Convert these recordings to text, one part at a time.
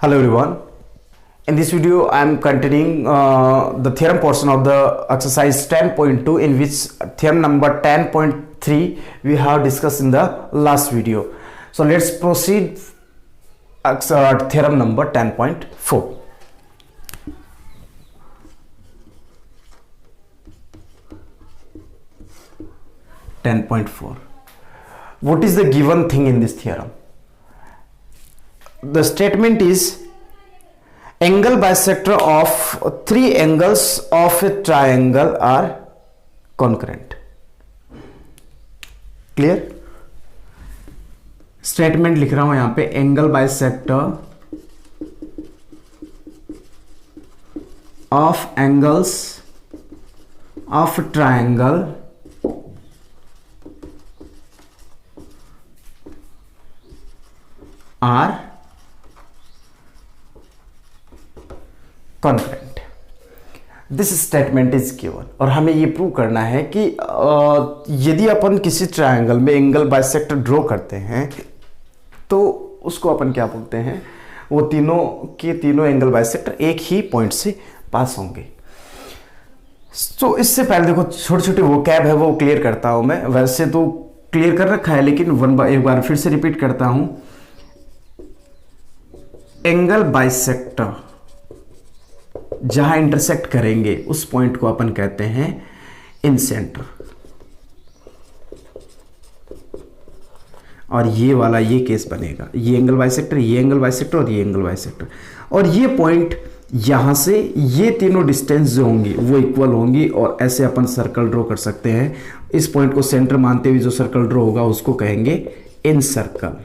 Hello everyone. In this video I am continuing the theorem portion of the exercise 10.2, in which theorem number 10.3 we have discussed in the last video. So let's proceed theorem number 10.4. What is the given thing in this theorem? The statement is angle bisector of three angles of a triangle are concurrent. Clear? Statement लिख रहा हूं यहां पे, angle bisector of angles of triangle are concurrent. This statement is given और हमें ये prove करना है कि यदि अपन किसी ट्रायंगल में एंगल बाइसेक्टर ड्रॉ करते हैं तो उसको अपन क्या बोलते हैं, वो तीनों के तीनों एंगल बाइसेक्टर एक ही पॉइंट से पास होंगे. तो इससे पहले देखो छोटे छोटे वो कैब है वो क्लियर करता हूं मैं. वैसे तो क्लियर कर रखा है लेकिन एक बार फिर से रिपीट करता हूं. एंगल बाइसेक्टर जहां इंटरसेक्ट करेंगे उस पॉइंट को अपन कहते हैं इन सेंटर, और ये वाला ये केस बनेगा, ये एंगल बाइसेक्टर, ये एंगल बाइसेक्टर और ये एंगल बाइसेक्टर. और ये पॉइंट यहां से ये तीनों डिस्टेंस जो होंगी वो इक्वल होंगी और ऐसे अपन सर्कल ड्रॉ कर सकते हैं. इस पॉइंट को सेंटर मानते हुए जो सर्कल ड्रॉ होगा उसको कहेंगे इन सर्कल.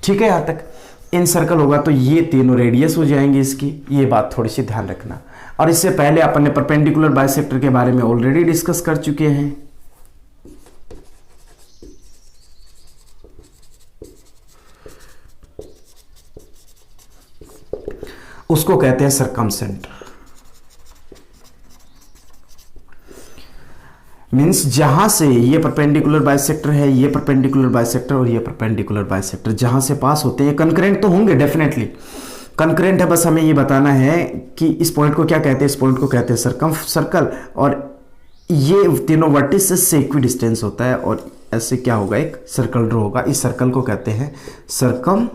ठीक है, यहां तक इन सर्कल होगा तो ये तीनों रेडियस हो जाएंगे इसकी. ये बात थोड़ी सी ध्यान रखना. और इससे पहले अपन ने परपेंडिकुलर बाइसेक्टर के बारे में ऑलरेडी डिस्कस कर चुके हैं. उसको कहते हैं सरकमसेंटर. मीन्स जहां से ये परपेंडिकुलर बाइसेक्टर है, ये परपेंडिकुलर बाइसेक्टर और ये परपेंडिकुलर बाइसेक्टर जहां से पास होते हैं, कंकरेंट तो होंगे डेफिनेटली, कंकरेंट है. बस हमें ये बताना है कि इस पॉइंट को क्या कहते हैं. इस पॉइंट को कहते हैं सर्कल, और ये तीनों वर्टिसेस से इक्वी डिस्टेंस होता है और ऐसे क्या होगा, एक सर्कल ड्रॉ होगा. इस सर्कल को कहते हैं सर्कम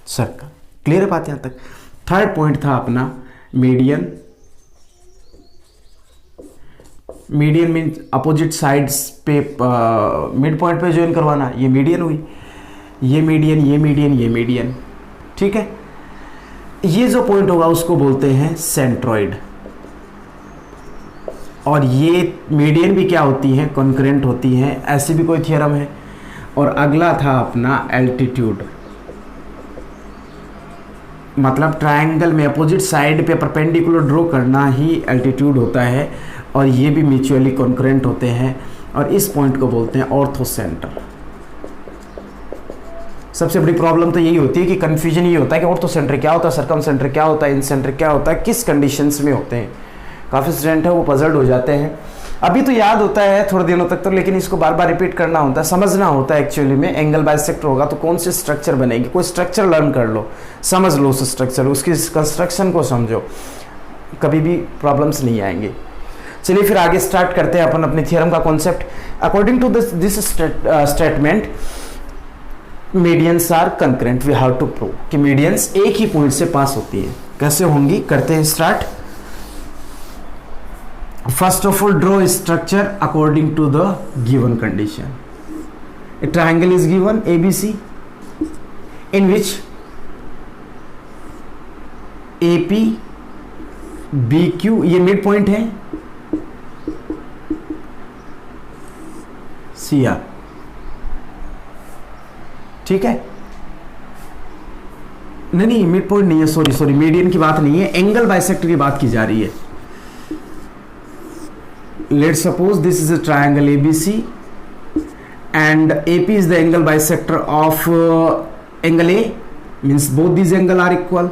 सर्कल. क्लियर है बात यहां तक. थर्ड पॉइंट था अपना median. Median means opposite sides पे मिड पॉइंट पे ज्वाइन करवाना. ये मीडियन हुई, ये मीडियन, ये मीडियन, ये मीडियन. ठीक है, ये जो पॉइंट होगा उसको बोलते हैं सेंट्रॉइड. और ये मीडियन भी क्या होती हैं, कॉन्करेंट होती हैं. ऐसी भी कोई थ्योरम है. और अगला था अपना एल्टीट्यूड. मतलब ट्रायंगल में अपोजिट साइड पे परपेंडिकुलर ड्रॉ करना ही एल्टीट्यूड होता है, और ये भी म्यूचुअली कॉन्करेंट होते हैं. और इस पॉइंट को बोलते हैं ऑर्थोसेंटर. सबसे बड़ी प्रॉब्लम तो यही होती है कि कंफ्यूजन ये होता है कि ऑर्थोसेंटर क्या होता है, सर्कमसेंटर क्या होता है, इनसेंटर क्या होता है, किस कंडीशंस में होते हैं. काफ़ी स्टूडेंट है वो पजल्ड हो जाते हैं. अभी तो याद होता है थोड़े दिनों तक तो, लेकिन इसको बार बार रिपीट करना होता है, समझना होता है. एक्चुअली में एंगल बाइसेक्टर होगा तो कौन सी स्ट्रक्चर बनेगी, कोई स्ट्रक्चर लर्न कर लो, समझ लो उस स्ट्रक्चर, उसकी कंस्ट्रक्शन को समझो, कभी भी प्रॉब्लम्स नहीं आएंगे. चलिए फिर आगे स्टार्ट करते हैं अपन अपने थ्योरम का concept. According to this statement medians are concurrent. We have to prove कि मीडियंस एक ही पॉइंट से पास होती है. कैसे होंगी, करते हैं start. First of all, draw a structure according to the given condition. A triangle is given ABC, in which AP, BQ ये मिड पॉइंट है, CR. ठीक है, नहीं मिड पॉइंट नहीं है, सॉरी मीडियन की बात नहीं है, एंगल बाइसेक्टर की बात की जा रही है. Let's suppose this is a triangle ABC and AP is the angle bisector of angle A, means both these angles are equal.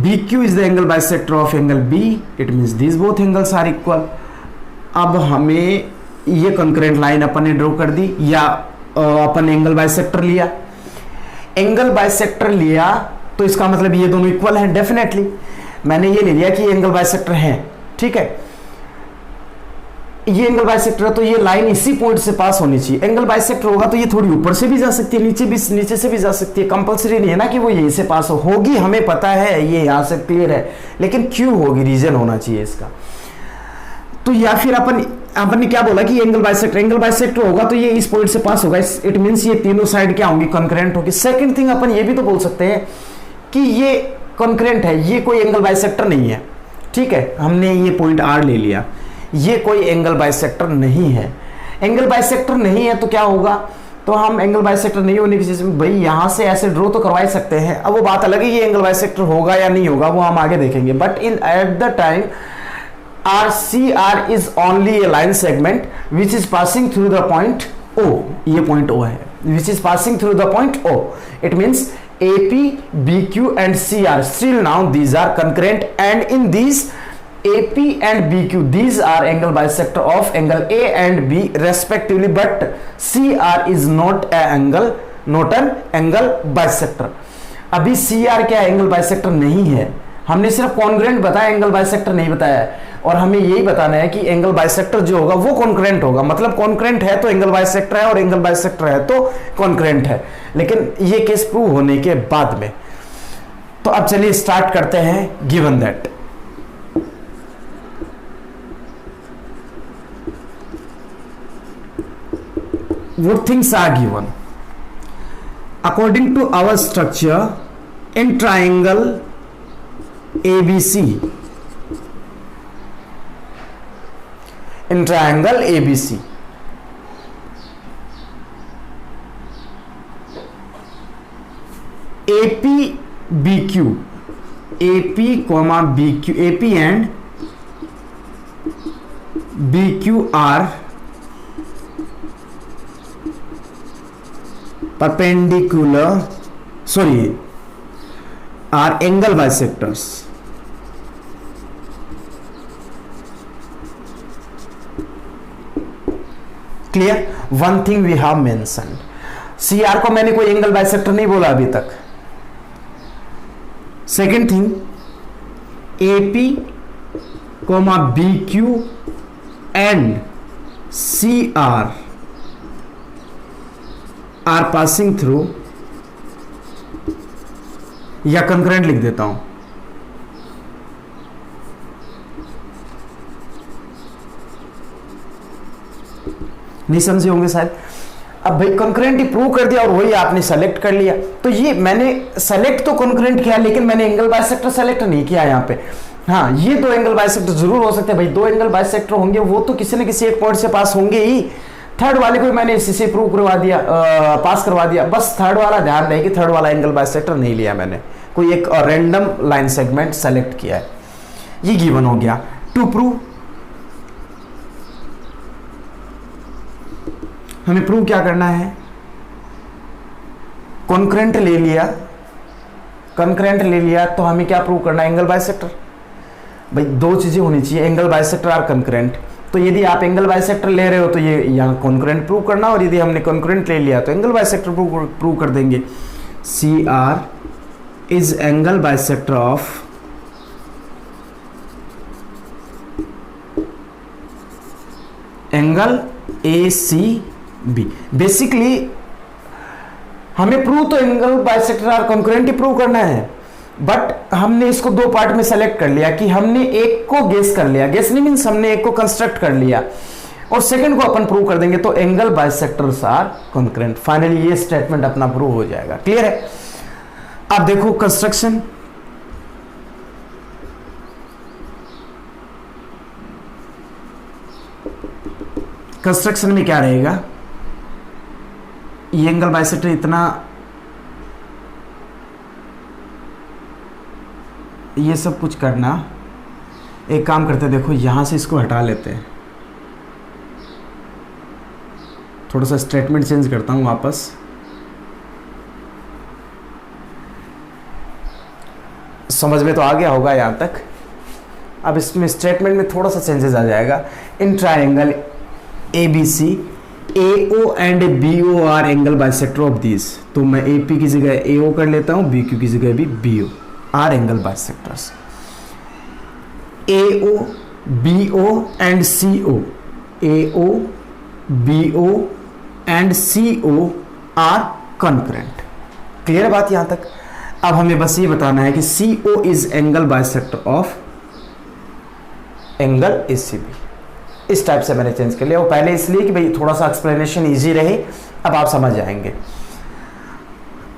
BQ is the angle bisector of angle B. It means these both angles are equal. अब हमें ये concurrent line अपन ने draw कर दी, या अपन angle bisector लिया, angle bisector लिया तो इसका मतलब ये दोनों इक्वल हैं। डेफिनेटली मैंने ये ले लिया कि ये एंगल बाइसेक्टर हैं, ठीक है, ये एंगल बाइसेक्टर है तो ये लाइन इसी पॉइंट से पास होनी चाहिए। एंगल बाइसेक्टर होगा तो ये थोड़ी ऊपर से भी जा सकती है, नीचे से भी जा सकती है, कंपलसरी नहीं है ना कि वो यहीं से पास होगी, हमें पता है ये यहां से क्लियर है, लेकिन क्यों होगी, रीजन होना चाहिए इसका। तो या फिर अपन ने क्या बोला कि एंगल बाइसेक्टर होगा तो ये इस पॉइंट से पास होगा, इट मींस ये तीनों साइड क्या होंगी, कॉन्करेंट होगी। सेकंड थिंग अपन ये भी तो बोल सकते हैं कि ये कॉन्करेंट है, ये कोई एंगल बाइसेक्टर नहीं है, ठीक है, हमने ये पॉइंट आर ले लिया, ये कोई एंगल बाइसेक्टर नहीं है। एंगल बाइसेक्टर नहीं है तो क्या होगा, तो हम एंगल बाइसेक्टर नहीं होने की चीज में भाई यहां से ऐसे ड्रॉ तो करवा ही सकते हैं। अब वो बात अलग है ये एंगल बाइसेक्टर होगा या नहीं होगा, वो हम आगे देखेंगे, but in at the time RCR is only a line segment which is passing through the point O, ये point O है, which is passing through the point O. It means AP, BQ and CR, still now these are concurrent, and in these AP and BQ, these are angle bisector of angle A and B respectively, but CR is not an angle bisector. अभी CR क्या angle bisector नहीं है, हमने सिर्फ congruent बताया, angle bisector नहीं बताया, और हमें यही बताना है कि एंगल बाइसेक्टर जो होगा वो कॉन्ग्रुएंट होगा, मतलब कॉन्ग्रुएंट है तो एंगल बाइसेक्टर है और एंगल बाइसेक्टर है तो कॉन्ग्रुएंट है, लेकिन ये केस प्रूव होने के बाद में। तो अब चलिए स्टार्ट करते हैं। Given that what things are given according to our structure in triangle ABC, in triangle ABC AP BQ, AP comma BQ, AP and BQ are perpendicular, sorry, are angle bisectors. Clear, one thing we have mentioned, CR को मैंने कोई angle bisector नहीं बोला अभी तक। Second thing, AP, BQ and CR are passing through, या concurrent लिख देता हूं, नहीं समझे होंगे शायद। अब भाई कंकरेंट ही प्रूव कर दिया और वही आपने सेलेक्ट कर लिया, तो ये मैंने सेलेक्ट तो कंकरेंट किया लेकिन मैंने एंगल बाइसेक्टर सेलेक्ट नहीं किया यहाँ पे। हाँ, ये दो एंगल बाइसेक्टर जरूर हो सकते हैं भाई, दो एंगल बाइसेक्टर होंगे वो तो किसी न किसी एक पॉइंट से पास होंगे ही। थर्ड वाले को मैंने इसी से प्रूव करवा दिया, पास करवा दिया, बस थर्ड वाला ध्यान रहे कि थर्ड वाला एंगल बाइसेक्टर नहीं लिया मैंने, कोई एक रैंडम लाइन सेगमेंट सेलेक्ट किया है। ये गिवन हो गया। टू प्रूव, हमें प्रूव क्या करना है, कॉन्करेंट ले लिया, कॉन्करेंट ले लिया तो हमें क्या प्रूव करना है, एंगल बाइसेक्टर। भाई दो चीजें होनी चाहिए, एंगल बाइसेक्टर और कॉन्करेंट। तो यदि आप एंगल बाइसेक्टर ले रहे हो तो ये यहाँ कॉन्करेंट प्रूव करना, और यदि हमने कॉन्करेंट ले लिया तो एंगल बाइसेक्टर प्रूव कर देंगे। CR is angle bisector of angle ACB। Basically हमें प्रूव तो एंगल बाइसेक्टर और कॉन्करेंट ही प्रूव करना है, बट हमने इसको दो पार्ट में सेलेक्ट कर लिया कि हमने एक को गेस कर लिया, गेस नहीं मीन्स हमने एक को कंस्ट्रक्ट कर लिया और सेकंड को अपन प्रूव कर देंगे, तो angle bisectors are concurrent. Finally ये स्टेटमेंट अपना प्रूव हो जाएगा। क्लियर है। अब देखो कंस्ट्रक्शन, कंस्ट्रक्शन में क्या रहेगा, ये एंगल बाइसेक्टर इतना, ये सब कुछ करना, एक काम करते हैं, देखो यहां से इसको हटा लेते हैं, थोड़ा सा स्टेटमेंट चेंज करता हूं वापस। समझ में तो आ गया होगा यहां तक। अब इसमें स्टेटमेंट में थोड़ा सा चेंजेस आ जाएगा। In triangle ABC, AO and BO are angle bisector of this. तो मैं AP की जगह AO कर लेता हूं, BQ की जगह भी BO are angle bisectors. AO, BO and CO, AO, BO and CO are concurrent. Clear है बात यहां तक? अब हमें बस ये बताना है कि CO is angle bisector of angle ACB। इस टाइप से मैंने चेंज कर लिया, वो पहले इसलिए कि भाई थोड़ा सा एक्सप्लेनेशन इजी रहे, अब आप समझ जाएंगे।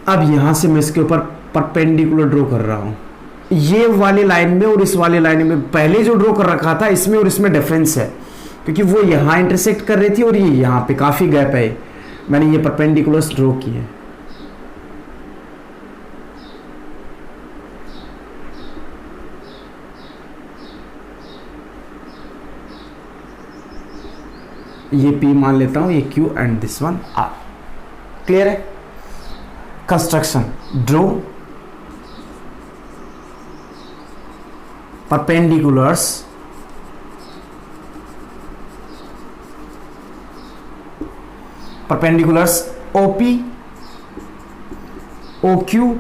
अब यहां से मैं इसके ऊपर परपेंडिकुलर ड्रॉ कर रहा हूं, ये वाली लाइन में और इस वाली लाइन में पहले जो ड्रॉ कर रखा था इसमें और इसमें डिफरेंस है, क्योंकि वो यहां इंटरसेक्ट कर रही थी और ये यहां पे काफी गैप है। मैंने ये परपेंडिकुलर्स ड्रॉ किए। ये P मान लेता हूं, ये Q and this one R। Clear है? Construction draw perpendiculars OP, OQ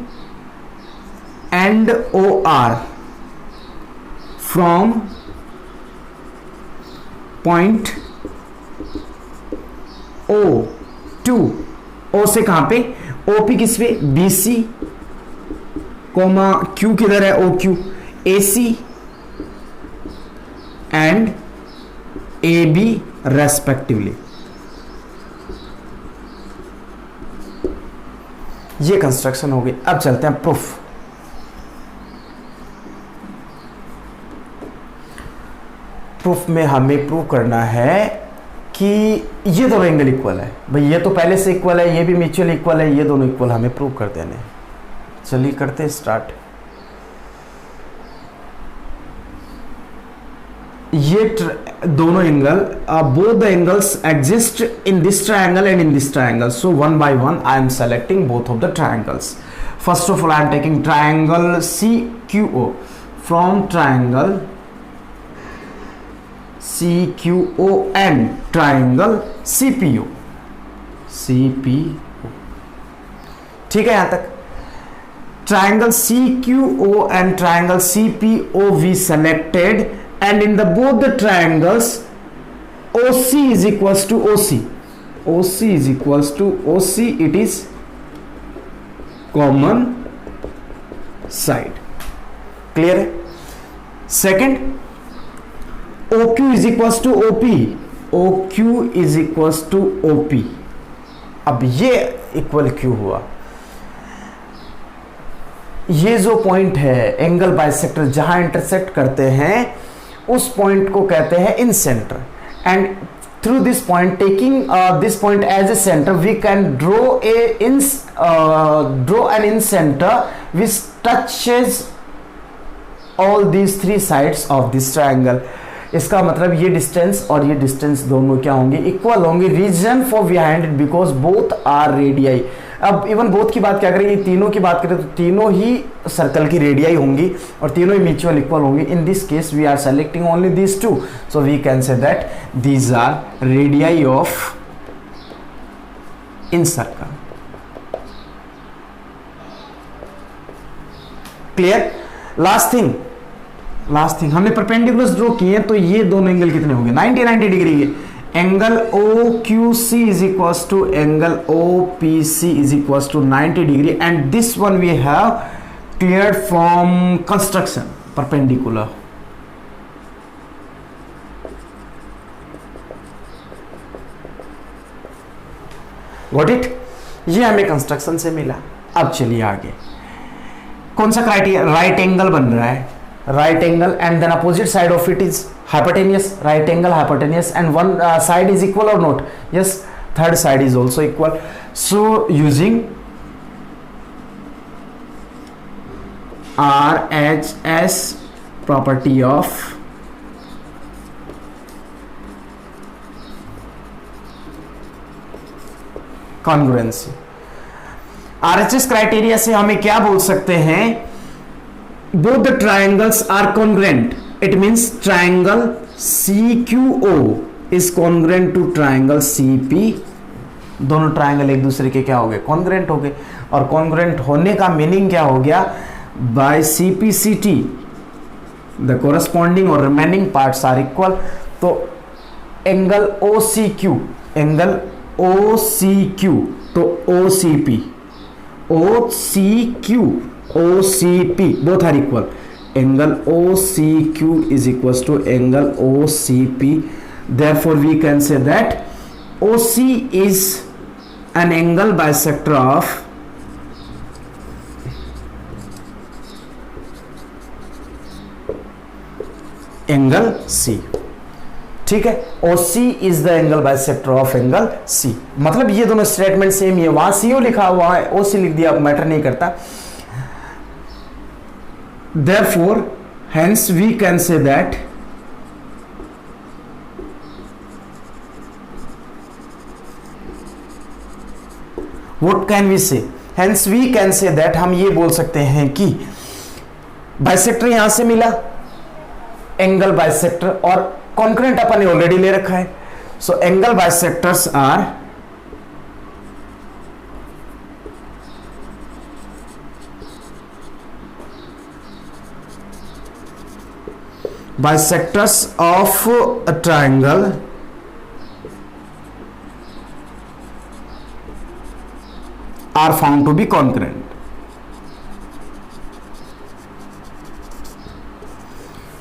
and OR from point O to, O से कहां पे? OP किस पे? BC, कोमा Q किधर है? OQ, AC and AB respectively. ये कंस्ट्रक्शन हो गई। अब चलते हैं प्रूफ। प्रूफ में हमें प्रूव करना है कि ये दोनों एंगल इक्वल है। भाई ये तो पहले से इक्वल है, ये भी म्यूचुअल इक्वल है, ये दोनों इक्वल हमें प्रूव कर देने हैं। चलिए करते हैं स्टार्ट। ये दोनों angle, both the angles exist in this triangle and in this triangle, so one by one I am selecting both of the triangles. First of all I am taking triangle CQO from triangle CQO and triangle CPO। ठीक है यहां तक? triangle CQO and triangle CPO we selected, and in the both the triangles OC is equals to OC, OC is equals to OC, it is common side। Clear है? Second OQ is equals to OP, OQ is equals to OP। अब ये equal क्यों हुआ? ये जो point है angle bisector जहां intersect करते हैं उस पॉइंट को कहते हैं incentre, and through this point taking this point as a centre we can draw an incentre which touches all these three sides of this triangle. इसका मतलब ये डिस्टेंस और ये डिस्टेंस दोनों क्या होंगे? इक्वल होंगे। Reason for behind it because both are radii. अब इवन बोथ की बात क्या करें, ये तीनों की बात करें तो तीनों ही सर्कल की रेडियाई होंगी और तीनों ही म्यूचुअल इक्वल होंगी। In this case we are selecting only this two, so we can say that these are radii of in circle. Clear? Last thing हमने परपेंडिकुलर्स ड्रॉ किए तो ये दोनों एंगल कितने होंगे? 90 डिग्री के। Angle OQC is equals to angle OPC is equals to 90 degree, and this one we have cleared from construction perpendicular. Got it? ये हमें कंस्ट्रक्शन से मिला। अब चलिए आगे। कौन सा क्राइटेरिया? राइट एंगल बन रहा है, right angle, and then opposite side of it is hypotenuse, right angle hypotenuse, and one side is equal or not? Yes, third side is also equal. So using RHS property of congruency, RHS criteria से हमें क्या बोल सकते हैं? Both the triangles are congruent. It means triangle CQO is congruent to triangle CP। दोनों triangle एक दूसरे के क्या हो गए, कॉन्ग्रेंट हो गए। और कॉन्ग्रेंट होने का मीनिंग क्या हो गया, बाय CPCT द कोरस्पॉन्डिंग और रिमेनिंग पार्ट्स आर इक्वल। तो एंगल OCQ, एंगल OCQ, तो OCP, OCQ, OCP both are equal. Angle OCQ is equals to angle OCP. Therefore, we can say that OC is an angle bisector of angle C। ठीक है, OC is the angle bisector of angle C। मतलब ये दोनों statement same ही है, वहां CO लिखा हुआ है, OC लिख दिया, मैटर नहीं करता। Therefore, hence we can say that what can we say? Hence we can say that हम ये बोल सकते हैं कि बाइसेक्टर यहां से मिला, एंगल बाइसेक्टर, और कॉन्करेंट अपन ने ऑलरेडी ले रखा है। So angle bisectors are bisectors of a triangle are found to be congruent।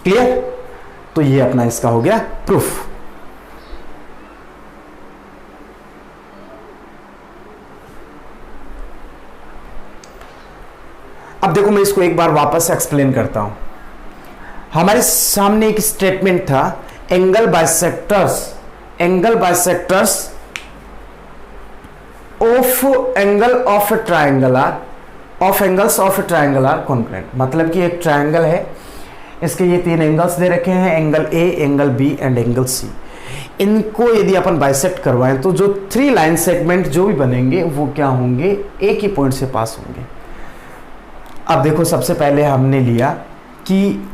Clear? तो ये अपना इसका हो गया प्रूफ। अब देखो, मैं इसको एक बार वापस एक्सप्लेन करता हूं। हमारे सामने एक स्टेटमेंट था, angle bisectors of angle of a triangle are of angles of a triangle are congruent. मतलब कि एक ट्राइंगल है, इसके ये तीन एंगल्स दे रखे हैं, angle A, angle B and angle C। इनको यदि अपन बाइसेक्ट करवाएं तो जो 3 लाइन सेगमेंट जो भी बनेंगे वो क्या होंगे, एक ही पॉइंट से पास होंगे। अब देखो, सबसे पहले हमने लिया कि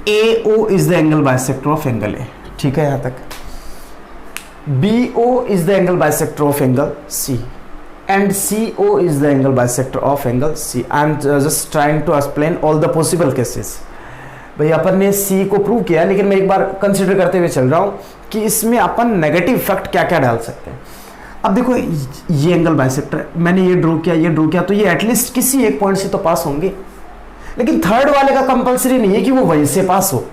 AO is the angle bisector of angle A। ठीक है, यहां तक। BO is the angle bisector of angle C and CO is the angle bisector of angle C। I am just trying to explain all the possible cases। भाई अपन ने C को prove किया, लेकिन मैं एक बार कंसिडर करते हुए चल रहा हूं कि इसमें अपन नेगेटिव इफेक्ट क्या क्या डाल सकते हैं। अब देखो, ये एंगल बाइसेक्टर मैंने ये ड्रॉ किया, तो ये एटलीस्ट किसी एक पॉइंट से तो पास होंगे, लेकिन थर्ड वाले का कंपलसरी नहीं है कि वो वहीं से पास हो।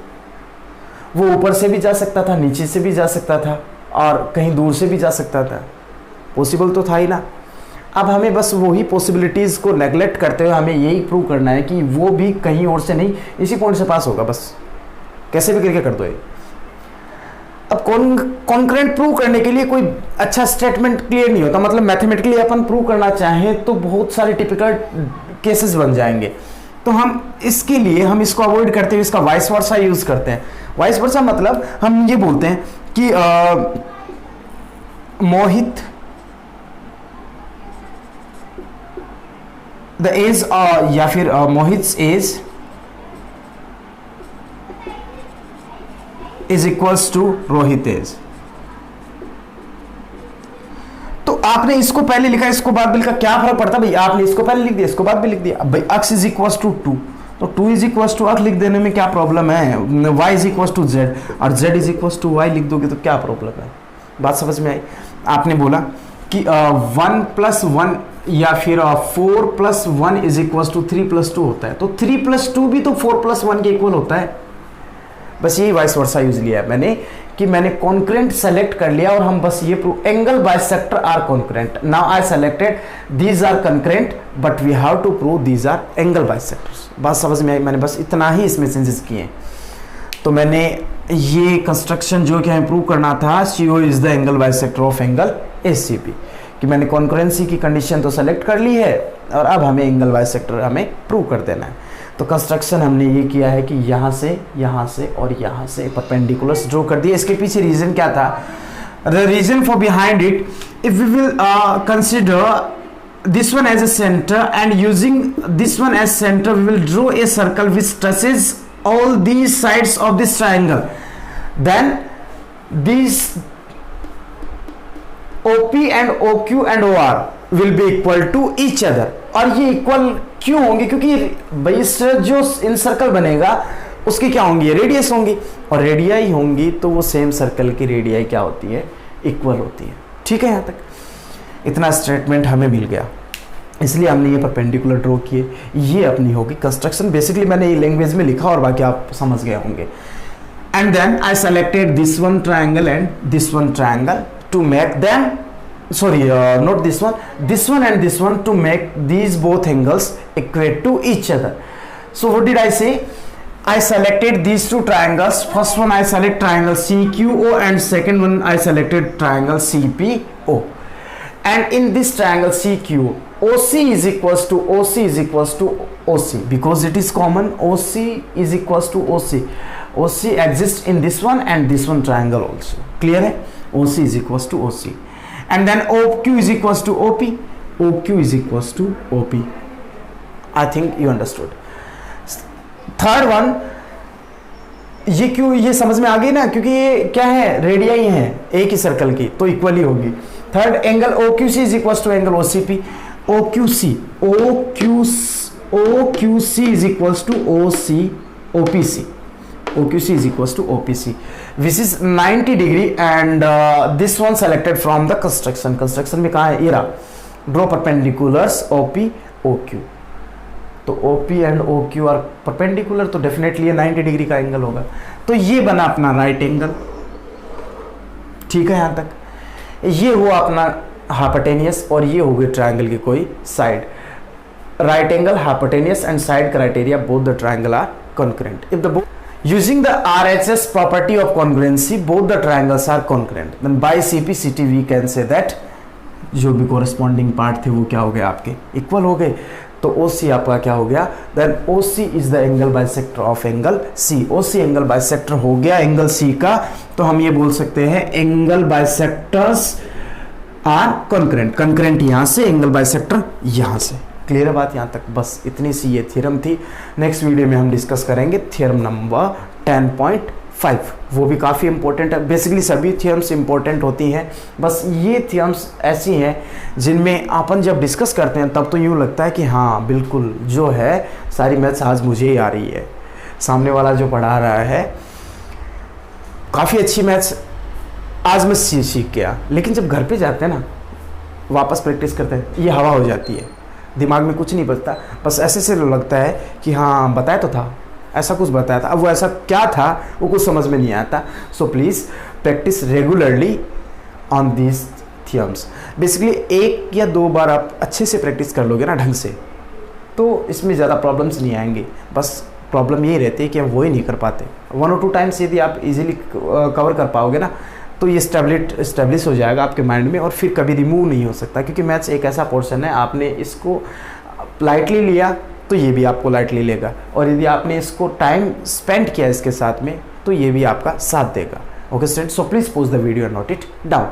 वो ऊपर से भी जा सकता था, नीचे से भी जा सकता था, और कहीं दूर से भी जा सकता था। पॉसिबल तो था ही ना। अब हमें बस वही पॉसिबिलिटीज़ को नेगलेक्ट करते हुए हमें यही प्रूव करना है कि वो भी कहीं और से नहीं, इसी पॉइंट से पास होगा। बस कैसे भी करके कर दो ये। अब कॉन्करेंट प्रूव करने के लिए कोई अच्छा स्टेटमेंट क्लियर नहीं होता। मतलब मैथमेटिकली अपन प्रूव करना चाहें तो बहुत सारे टिपिकल केसेस बन जाएंगे। तो हम इसके लिए हम इसको अवॉइड करते हुए इसका वाइस वर्सा यूज करते हैं। वाइस वर्सा मतलब हम ये बोलते हैं कि मोहित द एज, या फिर Mohit age is equals to Rohit age. तो आपने इसको पहले लिखा, इसको बाद भी लिखा, क्या फर्क पड़ता भाई? आपने इसको पहले लिख दिया, इसको बाद भी लिख दिया। अब भाई x इज इक्वल्स टू 2, तो 2 इज इक्वल्स टू x लिख देने में क्या प्रॉब्लम है? y is equals to z, और z is equals to y लिख दोगे तो क्या प्रॉब्लम है? बात समझ में आई? आपने बोला कि 1 + 1 या फिर 4 + 1 इज इक्वल्स टू 3 + 2 होता है, तो 3 + 2 भी तो 4 + 1 के इक्वल होता है। बस यही वाइस वर्सा यूज लिया है मैंने कि मैंने कॉन्करेंट सेलेक्ट कर लिया और हम बस ये prove, angle bisector are concurrent. Now I selected these are concurrent but we have to prove these are angle bisectors. बात समझ में आई? मैंने बस इतना ही इसमें चेंजेस किए। तो मैंने ये कंस्ट्रक्शन जो कि हमें प्रूव करना था, CO is the angle bisector of angle ACB, कि मैंने कॉन्करेंसी की कंडीशन तो सेलेक्ट कर ली है और अब हमें एंगल बाइसेक्टर हमें प्रूव कर देना है। तो कंस्ट्रक्शन हमने ये किया है कि यहाँ से और यहाँ से परपेंडिकुलर्स ड्रॉ कर दिए। इसके पीछे रीजन क्या था? The reason for behind it, if we will consider this one as a center and using this one as center, we will draw a circle which touches all these sides of this triangle. Then these OP and OQ and OR will be equal to each other. और ये equal क्यों होंगे? क्योंकि base जो इन circle बनेगा उसकी क्या होंगी? रेडियस होंगी, और रेडियाई होंगी तो वो सेम सर्कल की रेडियाई क्या होती है? इक्वल होती है। ठीक है, यहाँ तक इतना स्टेटमेंट हमें मिल गया, इसलिए हमने ये परपेंडिकुलर ड्रॉ किए। ये अपनी होगी कंस्ट्रक्शन। बेसिकली मैंने ये लैंग्वेज में लिखा और बाकी आप समझ गए होंगे। And then I selected this one triangle and this one triangle to make them, sorry, not this one and this one, to make these both angles equate to each other. So what did I say? I selected these two triangles. First one I select triangle CQO and second one I selected triangle CPO. And in this triangle CQO, OC is equals to OC because it is common. OC is equals to OC. OC exists in this one and this one triangle also. Clear है? OC is equals to OC. And then OQ is equals to OP. OQ is equals to OP. I think you understood. Third one, ये क्यों, ये समझ में आ गई ना? क्योंकि ये क्या है? रेडियाई है एक ही सर्कल की, तो इक्वली होगी। Third, angle OQC is equals to angle OCP. OQC is equals to OPC. OQC is equals to OPC, which is 90 degree, and this one selected from the construction. Construction में कहाँ है? ये रहा, draw perpendiculars OP OQ. तो OP and OQ are perpendicular, तो definitely ये 90 degree का angle होगा। तो ये बना अपना राइट एंगल। ठीक है, यहाँ तक ये हुआ अपना हाइपोटेनियस, और ये हो गई ट्रायंगल की कोई side. Right angle, hypotenuse and side criteria, both the triangle are concurrent. If the using the RHS property of congruency, both the triangles are congruent. Then by CP/CT we can say that जो भी corresponding part थे वो क्या हो गए? आपके equal हो गए। तो OC आपका क्या हो गया? Then OC is the angle bisector of angle C. OC angle bisector हो गया एंगल C का, तो हम ये बोल सकते हैं angle bisectors are concurrent. concurrent यहाँ से, एंगल बाइसेक्टर यहाँ से। क्लियर है बात यहाँ तक? बस इतनी सी ये थ्योरम थी। नेक्स्ट वीडियो में हम डिस्कस करेंगे थ्योरम नंबर 10.5, वो भी काफ़ी इंपॉर्टेंट है। बेसिकली सभी थ्योरम्स इंपॉर्टेंट होती हैं, बस ये थ्योरम्स ऐसी हैं जिनमें अपन जब डिस्कस करते हैं तब तो यूँ लगता है कि हाँ बिल्कुल जो है सारी मैथ्स आज मुझे ही आ रही है, सामने वाला जो पढ़ा रहा है काफ़ी अच्छी मैथ्स आज मैं सीख गया। लेकिन जब घर पे जाते हैं ना, वापस प्रैक्टिस करते हैं, ये हवा हो जाती है, दिमाग में कुछ नहीं बचता, बस ऐसे से लगता है कि हाँ बताया तो था, ऐसा कुछ बताया था, अब वो ऐसा क्या था वो कुछ समझ में नहीं आता। So please practice regularly on this theorems. Basically 1 या 2 बार आप अच्छे से प्रैक्टिस कर लोगे ना ढंग से, तो इसमें ज़्यादा प्रॉब्लम्स नहीं आएंगे। बस प्रॉब्लम यही रहती है कि हम वो ही नहीं कर पाते। 1 और 2 टाइम्स यदि आप इजीली कवर कर पाओगे ना, तो ये स्टेब्लिश हो जाएगा आपके माइंड में, और फिर कभी रिमूव नहीं हो सकता। क्योंकि मैथ्स एक ऐसा पोर्शन है, आपने इसको लाइटली लिया तो ये भी आपको लाइटली लेगा, और यदि आपने इसको टाइम स्पेंड किया इसके साथ में तो ये भी आपका साथ देगा। Okay student, so please pause the video and note it down.